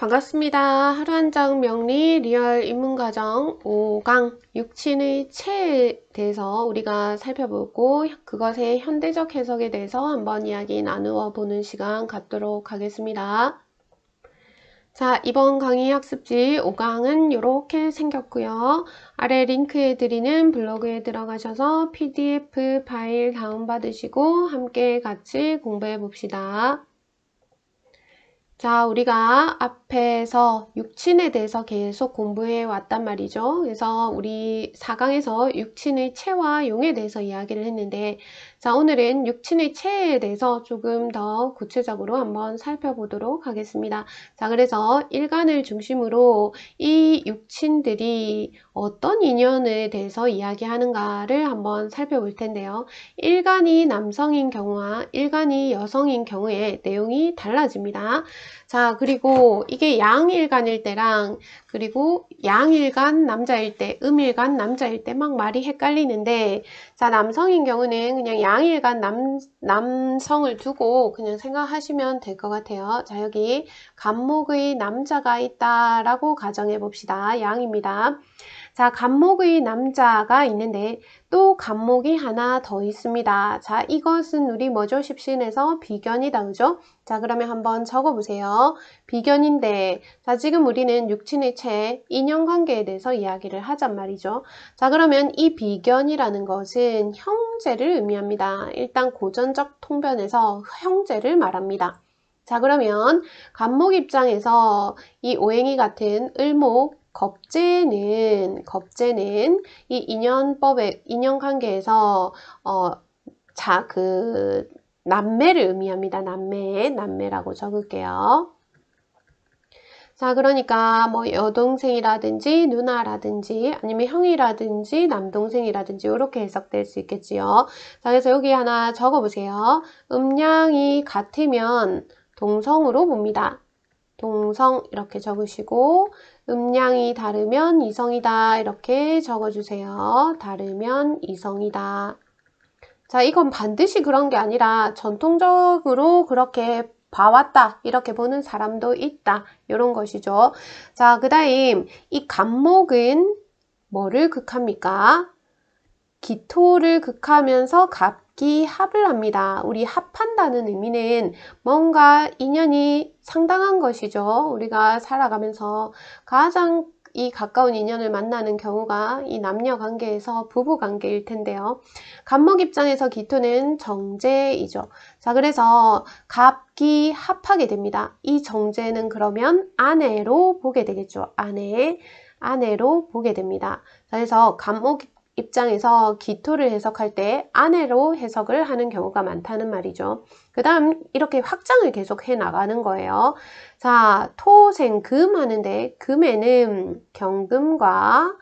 반갑습니다. 하루한장 명리 리얼 인문과정 5강 육친의 체에 대해서 우리가 살펴보고 그것의 현대적 해석에 대해서 한번 이야기 나누어 보는 시간 갖도록 하겠습니다. 자, 이번 강의 학습지 5강은 이렇게 생겼고요. 아래 링크에 드리는 블로그에 들어가셔서 PDF 파일 다운받으시고 함께 같이 공부해 봅시다. 자, 우리가 앞에서 육친에 대해서 계속 공부해 왔단 말이죠. 그래서 우리 4강에서 육친의 체와 용에 대해서 이야기를 했는데, 자, 오늘은 육친의 체에 대해서 조금 더 구체적으로 한번 살펴보도록 하겠습니다. 자, 그래서 일간을 중심으로 이 육친들이 어떤 인연에 대해서 이야기하는가를 한번 살펴볼 텐데요. 일간이 남성인 경우와 일간이 여성인 경우에 내용이 달라집니다. 자, 그리고 이게 양일간일 때랑 그리고 양일간 남자일 때, 음일간 남자일 때 막 말이 헷갈리는데, 자, 남성인 경우는 그냥 양일간 남성을 두고 그냥 생각하시면 될 것 같아요. 자, 여기 간목의 남자가 있다라고 가정해 봅시다. 양입니다. 자, 간목의 남자가 있는데 또 간목이 하나 더 있습니다. 자, 이것은 우리 뭐죠? 십신에서 비견이다. 그죠? 자, 그러면 한번 적어보세요. 비견인데, 자, 지금 우리는 육친의 체, 인연관계에 대해서 이야기를 하잔 말이죠. 자, 그러면 이 비견이라는 것은 형제를 의미합니다. 일단 고전적 통변에서 형제를 말합니다. 자, 그러면 간목 입장에서 이 오행이 같은 을목, 겁재는 이 인연법의 인연관계에서 남매를 의미합니다. 남매라고 적을게요. 자, 그러니까 뭐 여동생이라든지 누나라든지 아니면 형이라든지 남동생이라든지 이렇게 해석될 수 있겠지요. 자, 그래서 여기 하나 적어보세요. 음양이 같으면 동성으로 봅니다. 동성 이렇게 적으시고 음양이 다르면 이성이다 이렇게 적어주세요. 다르면 이성이다. 자, 이건 반드시 그런 게 아니라 전통적으로 그렇게 봐왔다 이렇게 보는 사람도 있다 이런 것이죠. 자, 그 다음 이 간목은 뭐를 극합니까? 기토를 극하면서 갑기합을 합니다. 우리 합한다는 의미는 뭔가 인연이 상당한 것이죠. 우리가 살아가면서 가장 이 가까운 인연을 만나는 경우가 이 남녀 관계에서 부부 관계일 텐데요. 간목 입장에서 기토는 정제이죠. 자, 그래서 갑기합하게 됩니다. 이 정제는 그러면 아내로 보게 되겠죠. 아내로 보게 됩니다. 자, 그래서 간목 입장에서 기토를 해석할 때 아내로 해석을 하는 경우가 많다는 말이죠. 그 다음 이렇게 확장을 계속 해 나가는 거예요. 자, 토생금 하는데 금에는 경금과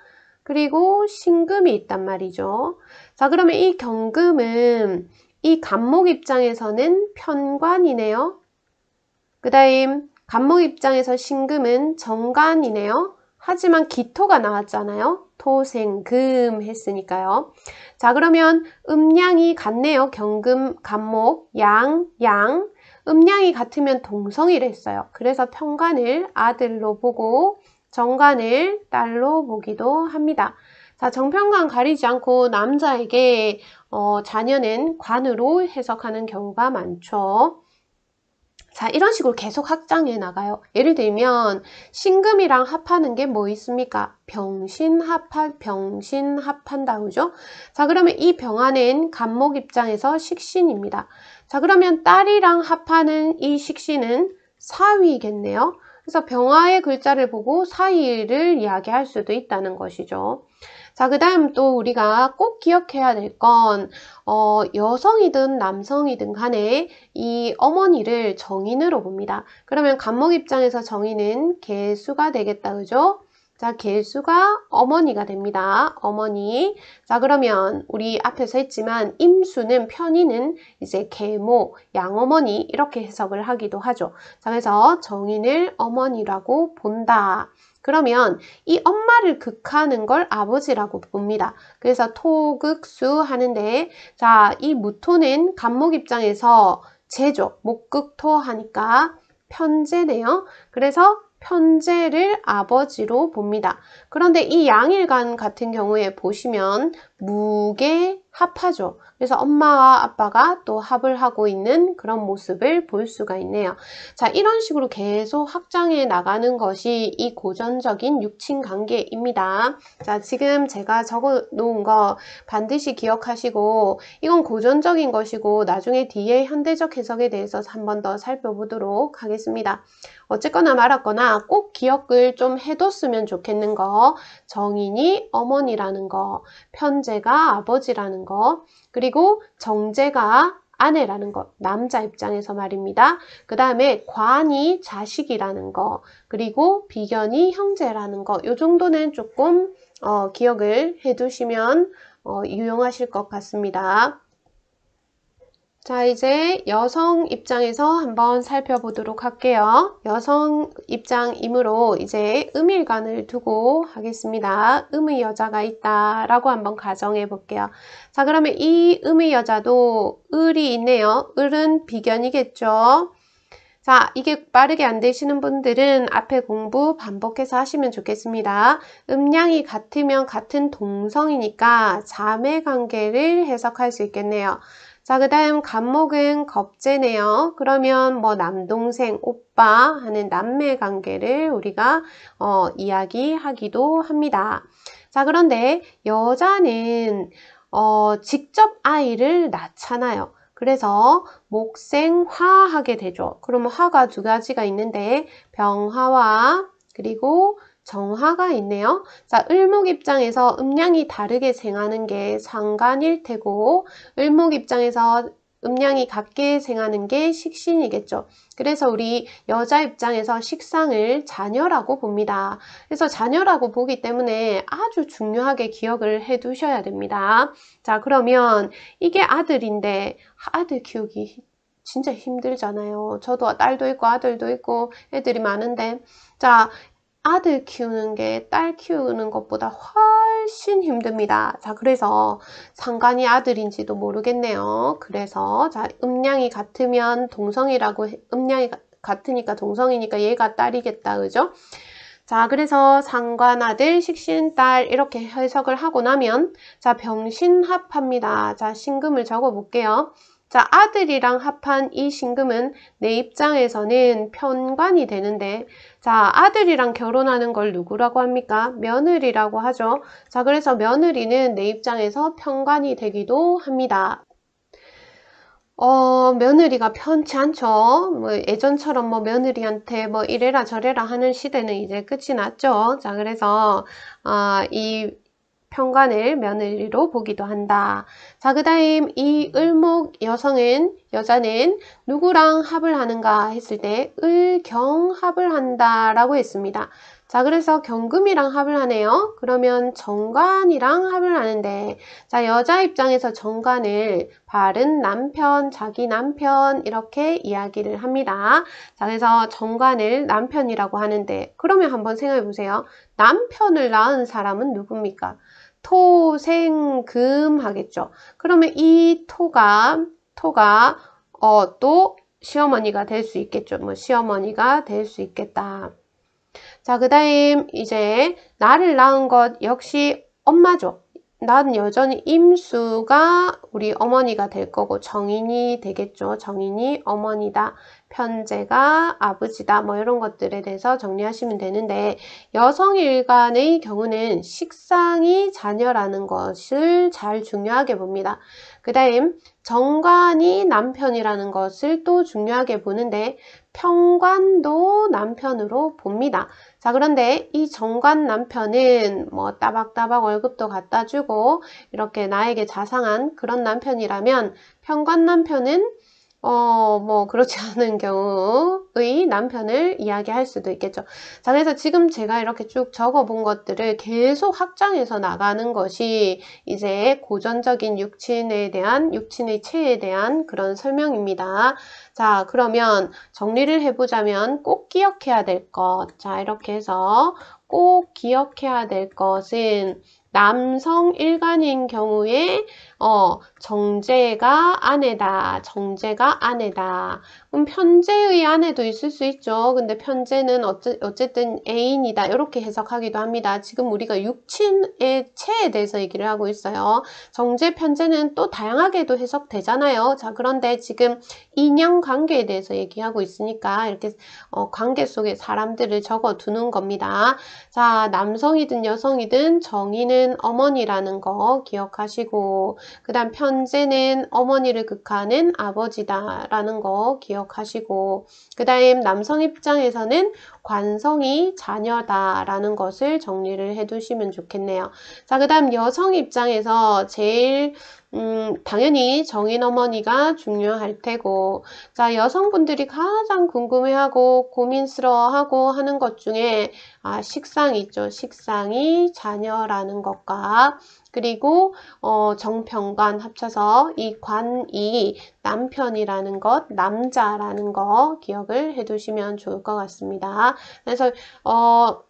그리고 신금이 있단 말이죠. 자, 그러면 이 경금은 이 간목 입장에서는 편관이네요. 그 다음 간목 입장에서 신금은 정관이네요. 하지만 기토가 나왔잖아요. 토생금 했으니까요. 자, 그러면 음양이 같네요. 경금, 간목, 양. 음양이 같으면 동성이라 했어요. 그래서 편관을 아들로 보고 정관을 딸로 보기도 합니다. 자, 정편관 가리지 않고 남자에게 자녀는 관으로 해석하는 경우가 많죠. 자, 이런 식으로 계속 확장해 나가요. 예를 들면 신금이랑 합하는 게 뭐 있습니까? 병신합한다, 그죠? 자, 그러면 이 병화는 간목 입장에서 식신입니다. 자, 그러면 딸이랑 합하는 이 식신은 사위겠네요. 그래서 병화의 글자를 보고 사위를 이야기할 수도 있다는 것이죠. 자, 그 다음 또 우리가 꼭 기억해야 될 건 여성이든 남성이든 간에 이 어머니를 정인으로 봅니다. 그러면 간목 입장에서 정인은 계수가 되겠다. 그죠? 자, 계수가 어머니가 됩니다. 어머니. 자, 그러면 우리 앞에서 했지만 임수는 편인은 이제 계모, 양어머니 이렇게 해석을 하기도 하죠. 자, 그래서 정인을 어머니라고 본다. 그러면 이 엄마를 극하는 걸 아버지라고 봅니다. 그래서 토극수 하는데, 자, 이 무토는 간목 입장에서 제죠. 목극토 하니까 편제네요. 그래서 편재를 아버지로 봅니다. 그런데 이 양일간 같은 경우에 보시면 무게 합하죠. 그래서 엄마와 아빠가 또 합을 하고 있는 그런 모습을 볼 수가 있네요. 자, 이런 식으로 계속 확장해 나가는 것이 이 고전적인 육친 관계입니다. 자, 지금 제가 적어 놓은 거 반드시 기억하시고 이건 고전적인 것이고 나중에 뒤에 현대적 해석에 대해서 한 번 더 살펴보도록 하겠습니다. 어쨌거나 말았거나 꼭 기억을 좀 해뒀으면 좋겠는 거, 정인이 어머니라는 거, 편재가 아버지라는 거, 그리고 정재가 아내라는 것, 남자 입장에서 말입니다. 그 다음에 관이 자식이라는 거, 그리고 비견이 형제라는 거, 요 정도는 조금 기억을 해두시면 유용하실 것 같습니다. 자, 이제 여성 입장에서 한번 살펴보도록 할게요. 여성 입장이므로 이제 음일간을 두고 하겠습니다. 음의 여자가 있다라고 한번 가정해 볼게요. 자, 그러면 이 음의 여자도 을이 있네요. 을은 비견이겠죠. 자, 이게 빠르게 안 되시는 분들은 앞에 공부 반복해서 하시면 좋겠습니다. 음양이 같으면 같은 동성이니까 자매 관계를 해석할 수 있겠네요. 자, 그 다음 간목은 겁재네요. 그러면 뭐 남동생, 오빠 하는 남매 관계를 우리가 이야기하기도 합니다. 자, 그런데 여자는 직접 아이를 낳잖아요. 그래서 목생화하게 되죠. 그러면 화가 두 가지가 있는데 병화와 그리고 정화가 있네요. 자, 을목 입장에서 음양이 다르게 생하는 게 상간일 테고 을목 입장에서 음양이 같게 생하는 게 식신이겠죠. 그래서 우리 여자 입장에서 식상을 자녀라고 봅니다. 그래서 자녀라고 보기 때문에 아주 중요하게 기억을 해 두셔야 됩니다. 자, 그러면 이게 아들인데 아들 키우기 진짜 힘들잖아요. 저도 딸도 있고 아들도 있고 애들이 많은데 자, 아들 키우는 게 딸 키우는 것보다 훨씬 힘듭니다. 자, 그래서 상관이 아들인지도 모르겠네요. 그래서 자, 음양이 같으면 동성이라고 음양이 같으니까 동성이니까 얘가 딸이겠다. 그죠? 자, 그래서 상관 아들, 식신 딸 이렇게 해석을 하고 나면 자, 병신합합니다. 자, 신금을 적어 볼게요. 자, 아들이랑 합한 이 신금은 내 입장에서는 편관이 되는데 자, 아들이랑 결혼하는 걸 누구라고 합니까? 며느리라고 하죠. 자, 그래서 며느리는 내 입장에서 편관이 되기도 합니다. 며느리가 편치 않죠. 뭐 예전처럼 뭐 며느리한테 뭐 이래라 저래라 하는 시대는 이제 끝이 났죠. 자, 그래서 이 편관을 며느리로 보기도 한다. 자, 그 다음 이 을목 여자는 누구랑 합을 하는가 했을 때 을경합을 한다라고 했습니다. 자, 그래서 경금이랑 합을 하네요. 그러면 정관이랑 합을 하는데 자, 여자 입장에서 정관을 바른 남편, 자기 남편 이렇게 이야기를 합니다. 자, 그래서 정관을 남편이라고 하는데 그러면 한번 생각해 보세요. 남편을 낳은 사람은 누굽니까? 토, 생, 금 하겠죠. 그러면 이 토가 또 시어머니가 될 수 있겠죠. 뭐 시어머니가 될 수 있겠다. 자, 그 다음 이제 나를 낳은 것 역시 엄마죠. 난 여전히 임수가 우리 어머니가 될 거고 정인이 되겠죠. 정인이 어머니다. 편재가 아버지다. 뭐 이런 것들에 대해서 정리하시면 되는데 여성일간의 경우는 식상이 자녀라는 것을 잘 중요하게 봅니다. 그 다음 정관이 남편이라는 것을 또 중요하게 보는데 편관도 남편으로 봅니다. 자, 그런데 이 정관 남편은 뭐 따박따박 월급도 갖다 주고 이렇게 나에게 자상한 그런 남편이라면 편관 남편은 뭐 그렇지 않은 경우의 남편을 이야기할 수도 있겠죠. 자, 그래서 지금 제가 이렇게 쭉 적어본 것들을 계속 확장해서 나가는 것이 이제 고전적인 육친의 체에 대한 그런 설명입니다. 자, 그러면 정리를 해보자면 꼭 기억해야 될 것. 자, 이렇게 해서 꼭 기억해야 될 것은 남성 일간인 경우에 정제가 아내다. 정제가 아내다. 그럼 편제의 아내도 있을 수 있죠. 근데 편제는 어쨌든 애인이다. 이렇게 해석하기도 합니다. 지금 우리가 육친의 체에 대해서 얘기를 하고 있어요. 정제, 편제는 또 다양하게도 해석되잖아요. 자, 그런데 지금 인연 관계에 대해서 얘기하고 있으니까 이렇게 관계 속에 사람들을 적어 두는 겁니다. 자, 남성이든 여성이든 정의는 어머니라는 거 기억하시고, 그 다음 편제는 어머니를 극하는 아버지다라는 거 기억하시고, 그 다음 남성 입장에서는 관성이 자녀다라는 것을 정리를 해두시면 좋겠네요. 자, 그 다음 여성 입장에서 제일 당연히 정인 어머니가 중요할 테고, 자, 여성분들이 가장 궁금해하고 고민스러워하고 하는 것 중에 식상이 있죠. 식상이 자녀라는 것과 그리고 정평관 합쳐서 이 관이 남편이라는 것, 남자라는 거 기억을 해두시면 좋을 것 같습니다. 그래서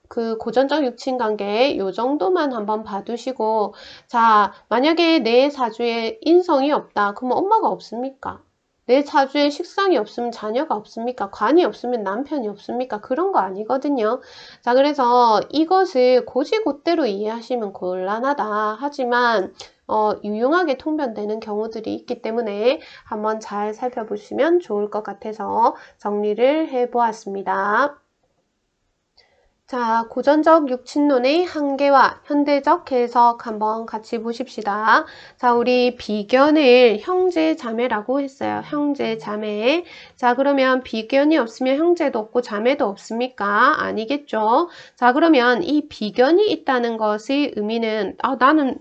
그 고전적 육친관계 요 정도만 한번 봐두시고, 자, 만약에 내 사주에 인성이 없다. 그러면 엄마가 없습니까? 내 사주에 식상이 없으면 자녀가 없습니까? 관이 없으면 남편이 없습니까? 그런 거 아니거든요. 자, 그래서 이것을 곧이곧대로 이해하시면 곤란하다. 하지만 유용하게 통변되는 경우들이 있기 때문에 한번 잘 살펴보시면 좋을 것 같아서 정리를 해보았습니다. 자, 고전적 육친론의 한계와 현대적 해석 한번 같이 보십시다. 자, 우리 비견을 형제 자매라고 했어요. 형제 자매. 자, 그러면 비견이 없으면 형제도 없고 자매도 없습니까? 아니겠죠. 자, 그러면 이 비견이 있다는 것의 의미는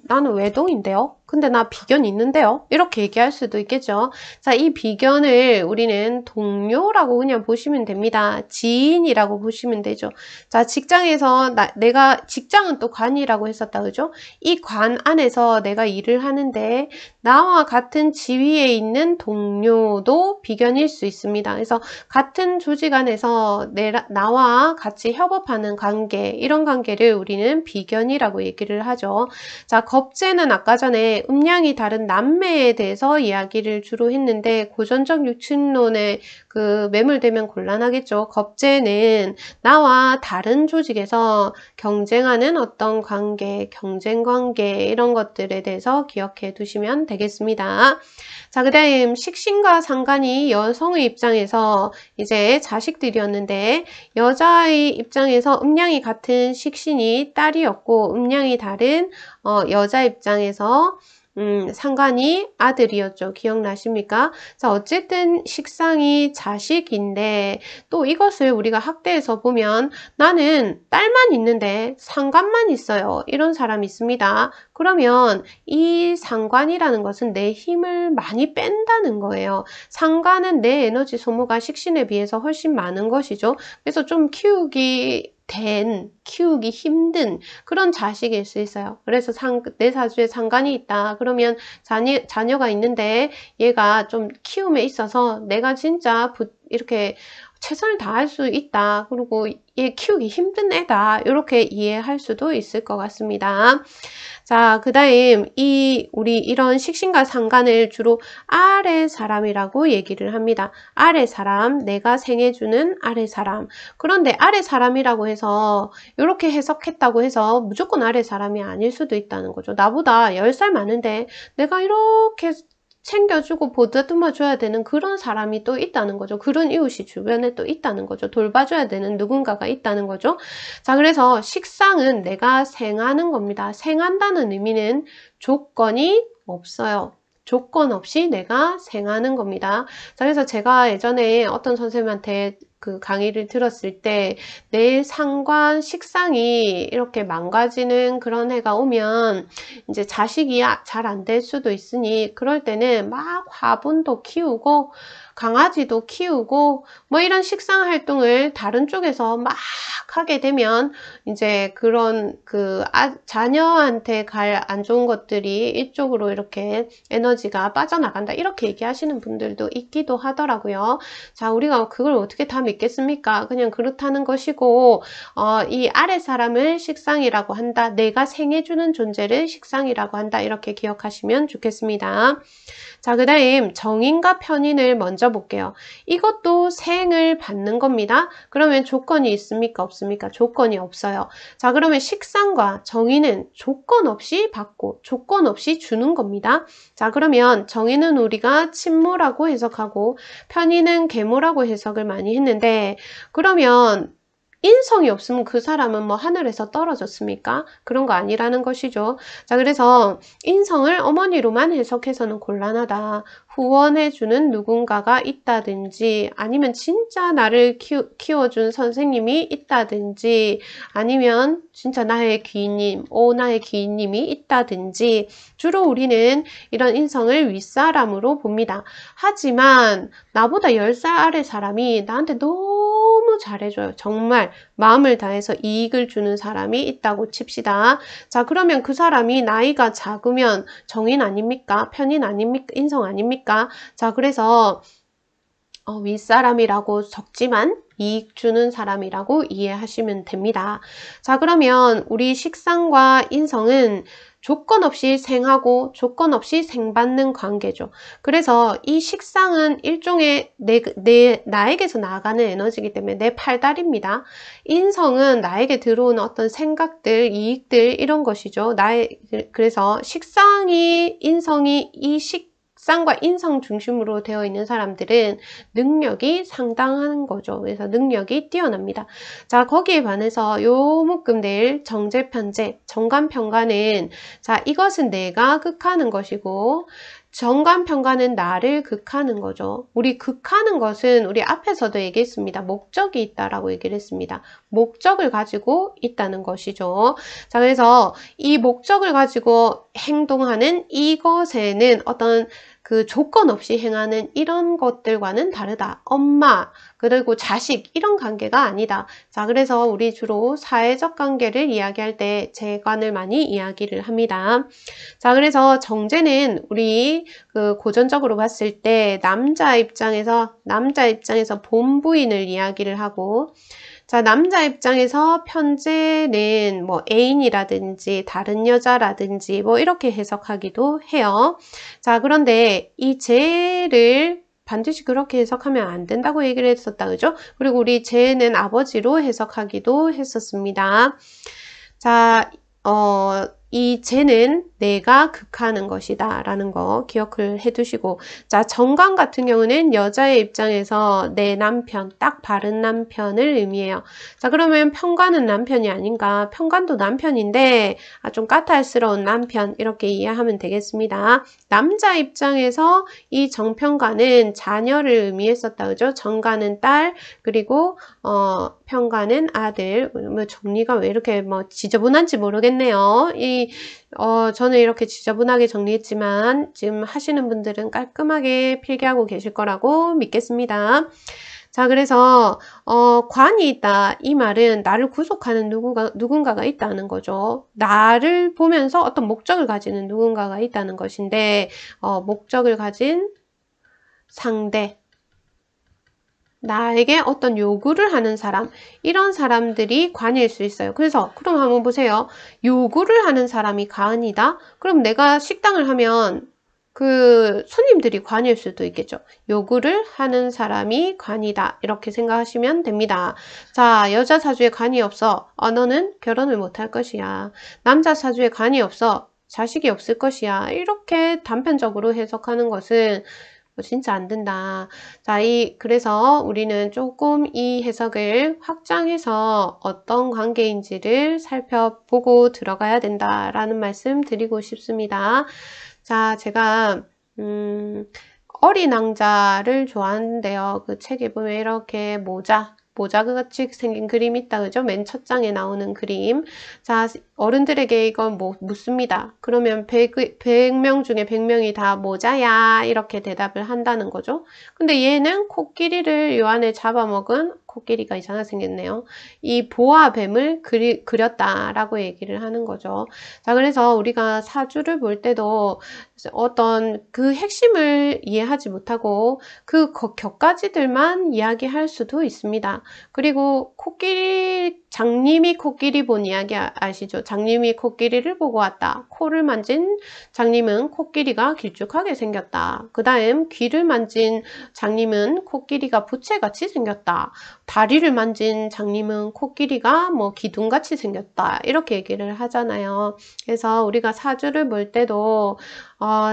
나는 외동인데요. 근데 나 비견 있는데요. 이렇게 얘기할 수도 있겠죠. 자, 이 비견을 우리는 동료라고 그냥 보시면 됩니다. 지인이라고 보시면 되죠. 자, 직장에서 내가 직장은 또 관이라고 했었다. 그죠? 이 관 안에서 내가 일을 하는데 나와 같은 지위에 있는 동료도 비견일 수 있습니다. 그래서 같은 조직 안에서 나와 같이 협업하는 관계, 이런 관계를 우리는 비견이라고 얘기를 하죠. 자, 겁재는 아까 전에 음양이 다른 남매에 대해서 이야기를 주로 했는데 고전적 육친론에 매몰되면 곤란하겠죠. 겁재는 나와 다른 조직에서 경쟁하는 어떤 관계, 경쟁 관계 이런 것들에 대해서 기억해 두시면 되겠습니다. 자, 그 다음 식신과 상관이 여성의 입장에서 이제 자식들이었는데 여자의 입장에서 음양이 같은 식신이 딸이었고 음양이 다른 여자 입장에서 상관이 아들이었죠. 기억나십니까? 자, 어쨌든 식상이 자식인데 또 이것을 우리가 학대에서 보면 나는 딸만 있는데 상관만 있어요. 이런 사람이 있습니다. 그러면 이 상관이라는 것은 내 힘을 많이 뺀다는 거예요. 상관은 내 에너지 소모가 식신에 비해서 훨씬 많은 것이죠. 그래서 좀 키우기 힘든 그런 자식일 수 있어요. 그래서 내 사주에 상관이 있다. 그러면 자녀가 있는데 얘가 좀 키움에 있어서 내가 진짜 이렇게 최선을 다할 수 있다. 그리고 얘 키우기 힘든 애다. 이렇게 이해할 수도 있을 것 같습니다. 자, 그 다음 우리 이런 식신과 상관을 주로 아래 사람이라고 얘기를 합니다. 아래 사람, 내가 생해주는 아래 사람. 그런데 아래 사람이라고 해서 이렇게 해석했다고 해서 무조건 아래 사람이 아닐 수도 있다는 거죠. 나보다 10살 많은데 내가 이렇게 챙겨주고 보다듬어 줘야 되는 그런 사람이 또 있다는 거죠. 그런 이웃이 주변에 또 있다는 거죠. 돌봐줘야 되는 누군가가 있다는 거죠. 자, 그래서 식상은 내가 생하는 겁니다. 생한다는 의미는 조건이 없어요. 조건 없이 내가 생하는 겁니다. 자, 그래서 제가 예전에 어떤 선생님한테 강의를 들었을 때 내 상관 식상이 이렇게 망가지는 그런 해가 오면 이제 자식이 잘 안 될 수도 있으니 그럴 때는 막 화분도 키우고 강아지도 키우고 뭐 이런 식상 활동을 다른 쪽에서 막 하게 되면 이제 그런 자녀한테 갈 안 좋은 것들이 이쪽으로 이렇게 에너지가 빠져나간다, 이렇게 얘기하시는 분들도 있기도 하더라고요. 자, 우리가 그걸 어떻게 다 믿겠습니까? 그냥 그렇다는 것이고, 이 아래 사람을 식상이라고 한다, 내가 생해주는 존재를 식상이라고 한다, 이렇게 기억하시면 좋겠습니다. 자, 그 다음 정인과 편인을 먼저 볼게요. 이것도 생을 받는 겁니다. 그러면 조건이 있습니까? 없습니까? 조건이 없어요. 자, 그러면 식상과 정인은 조건 없이 받고 조건 없이 주는 겁니다. 자, 그러면 정인은 우리가 친모라고 해석하고 편인은 계모라고 해석을 많이 했는데, 그러면 인성이 없으면 그 사람은 뭐 하늘에서 떨어졌습니까? 그런 거 아니라는 것이죠. 자, 그래서 인성을 어머니로만 해석해서는 곤란하다. 후원해주는 누군가가 있다든지, 아니면 진짜 나를 키워준 선생님이 있다든지, 아니면 진짜 나의 귀님, 나의 귀님이 있다든지, 주로 우리는 이런 인성을 윗사람으로 봅니다. 하지만 나보다 10살 아래 사람이 나한테 너무 잘해줘요. 정말 마음을 다해서 이익을 주는 사람이 있다고 칩시다. 자, 그러면 그 사람이 나이가 작으면 정인 아닙니까? 편인 아닙니까? 인성 아닙니까? 자, 그래서 윗사람이라고 적지만 이익 주는 사람이라고 이해하시면 됩니다. 자, 그러면 우리 식상과 인성은 조건 없이 생하고 조건 없이 생받는 관계죠. 그래서 이 식상은 일종의 나에게서 나아가는 에너지이기 때문에 내 팔다리입니다. 인성은 나에게 들어오는 어떤 생각들, 이익들, 이런 것이죠. 그래서 식상이, 인성이 식상과 인성 중심으로 되어 있는 사람들은 능력이 상당한 거죠. 그래서 능력이 뛰어납니다. 자, 거기에 반해서 요 묶음들 정제편제, 정관편관은, 자, 이것은 내가 극하는 것이고, 정관편관은 나를 극하는 거죠. 우리 극하는 것은 우리 앞에서도 얘기했습니다. 목적이 있다라고 얘기를 했습니다. 목적을 가지고 있다는 것이죠. 자, 그래서 이 목적을 가지고 행동하는 이것에는 어떤 조건 없이 행하는 이런 것들과는 다르다. 엄마, 그리고 자식, 이런 관계가 아니다. 자, 그래서 우리 주로 사회적 관계를 이야기할 때 재관을 많이 이야기를 합니다. 자, 그래서 정제는 우리 고전적으로 봤을 때 남자 입장에서 본부인을 이야기를 하고, 자, 남자 입장에서 편제는 뭐 애인이라든지 다른 여자라든지 뭐 이렇게 해석하기도 해요. 자, 그런데 이 제를 반드시 그렇게 해석하면 안 된다고 얘기를 했었다, 그죠? 그리고 우리 제는 아버지로 해석하기도 했었습니다. 자, 이 제는 내가 극하는 것이다 라는 거 기억을 해두시고, 자, 정관 같은 경우는 여자의 입장에서 내 남편, 딱 바른 남편을 의미해요. 자, 그러면 편관은 남편이 아닌가? 편관도 남편인데 좀 까탈스러운 남편, 이렇게 이해하면 되겠습니다. 남자 입장에서 이 정편관은 자녀를 의미했었다, 그죠? 정관은 딸, 그리고 편관은 아들. 뭐 정리가 왜 이렇게 지저분한지 모르겠네요. 저는 이렇게 지저분하게 정리했지만 지금 하시는 분들은 깔끔하게 필기하고 계실 거라고 믿겠습니다. 자, 그래서 관이 있다, 이 말은 나를 구속하는 누군가가 있다는 거죠. 나를 보면서 어떤 목적을 가지는 누군가가 있다는 것인데, 목적을 가진 상대, 나에게 어떤 요구를 하는 사람, 이런 사람들이 관일 수 있어요. 그래서 그럼 한번 보세요. 요구를 하는 사람이 관이다? 그럼 내가 식당을 하면 손님들이 관일 수도 있겠죠. 요구를 하는 사람이 관이다, 이렇게 생각하시면 됩니다. 자, 여자 사주에 관이 없어. 너는 결혼을 못할 것이야. 남자 사주에 관이 없어. 자식이 없을 것이야. 이렇게 단편적으로 해석하는 것은 진짜 안 된다. 자, 그래서 우리는 조금 이 해석을 확장해서 어떤 관계인지를 살펴보고 들어가야 된다라는 말씀 드리고 싶습니다. 자, 제가 어린 왕자를 좋아하는데요. 그 책에 보면 이렇게 모자 모자같이 생긴 그림 있다, 그죠? 맨 첫 장에 나오는 그림. 자, 어른들에게 이건 뭐 묻습니다. 그러면 100명 중에 100명이 다 모자야 이렇게 대답을 한다는 거죠. 근데 얘는 코끼리를 요 안에 잡아먹은, 코끼리가 이상하게 생겼네요. 이 보아뱀을 그렸다라고 얘기를 하는 거죠. 자, 그래서 우리가 사주를 볼 때도 어떤 그 핵심을 이해하지 못하고 그 격가지들만 이야기할 수도 있습니다. 그리고 장님이 코끼리 본 이야기 아시죠? 장님이 코끼리를 보고 왔다. 코를 만진 장님은 코끼리가 길쭉하게 생겼다. 그 다음 귀를 만진 장님은 코끼리가 부채같이 생겼다. 다리를 만진 장님은 코끼리가 뭐 기둥같이 생겼다. 이렇게 얘기를 하잖아요. 그래서 우리가 사주를 볼 때도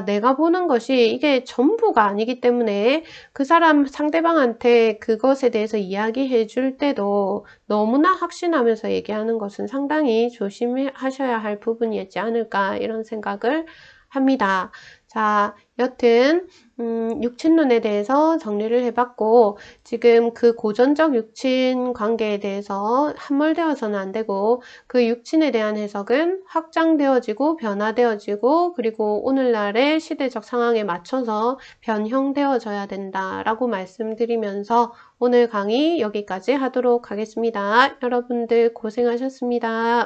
내가 보는 것이 이게 전부가 아니기 때문에 그 사람 상대방한테 그것에 대해서 이야기해 줄 때도 너무나 확신하면서 얘기하는 것은 상당히 조심하셔야 할 부분이었지 않을까 이런 생각을 합니다. 자, 여튼 육친론에 대해서 정리를 해봤고 지금 그 고전적 육친 관계에 대해서 함몰되어서는 안 되고 그 육친에 대한 해석은 확장되어지고 변화되어지고 그리고 오늘날의 시대적 상황에 맞춰서 변형되어져야 된다라고 말씀드리면서 오늘 강의 여기까지 하도록 하겠습니다. 여러분들 고생하셨습니다.